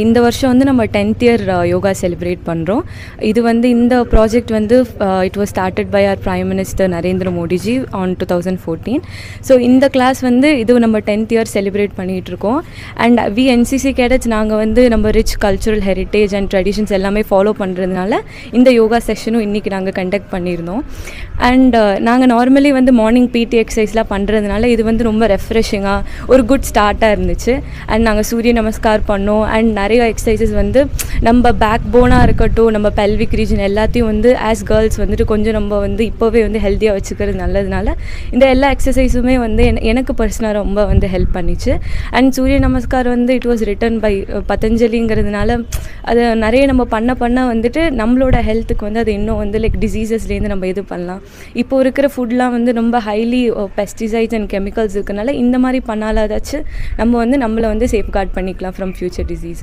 இந்த வருஷம் வந்து நம்ம 10th இயர் யோகா செலிப்ரேட் பண்ணுறோம். இது வந்து இந்த ப்ராஜெக்ட் வந்து it was started by our prime minister Narendra Modiji on 2014. So இந்த கிளாஸ் வந்து இது நம்ம 10th இயர் செலிப்ரேட் பண்ணிகிட்ருக்கோம். அண்ட் என்சிசி கேடட்ஸ் நாங்கள் வந்து நம்ம rich cultural heritage and traditions எல்லாமே ஃபாலோ பண்ணுறதுனால இந்த யோகா செஷனும் இன்றைக்கி நாங்கள் கண்டக்ட் பண்ணியிருந்தோம். அண்ட் நாங்கள் நார்மலி வந்து மார்னிங் பிடி எக்ஸசைஸ்லாம் பண்ணுறதுனால இது வந்து ரொம்ப ரெஃப்ரெஷிங்காக ஒரு குட் ஸ்டார்ட்டாக இருந்துச்சு. அண்ட் நாங்கள் சூரிய நமஸ்கார் பண்ணோம். அண்ட் நிறைய எக்ஸசைசஸ் வந்து நம்ம பேக் போனாக இருக்கட்டும், நம்ம பெல்விக் ரீஜன் எல்லாத்தையும் வந்து ஆஸ் கேர்ள்ஸ் வந்துட்டு கொஞ்சம் நம்ம வந்து இப்போவே வந்து ஹெல்த்தியாக வச்சுக்கிறது நல்லதுனால இந்த எல்லா எக்ஸசைஸுமே வந்து எனக்கு பர்சனலாக ரொம்ப வந்து ஹெல்ப் பண்ணிச்சு. அண்ட் சூரிய நமஸ்கார் வந்து இட் வாஸ் ரிட்டன் பை பதஞ்சலிங்கிறதுனால அது நிறைய நம்ம பண்ண வந்துட்டு நம்மளோட ஹெல்த்துக்கு வந்து அது இன்னும் வந்து லைக் டிசீசஸ்லேருந்து நம்ம இது பண்ணலாம். இப்போ இருக்கிற ஃபுட்லாம் வந்து ரொம்ப ஹைலி பெஸ்டிசைட்ஸ் அண்ட் கெமிக்கல்ஸ் இருக்கனால இந்த மாதிரி பண்ணாலாதாச்சும் நம்ம வந்து நம்மளை வந்து சேஃப்கார்ட் பண்ணிக்கலாம் ஃப்ரம் ஃபியூச்சர் டிசீஸ்.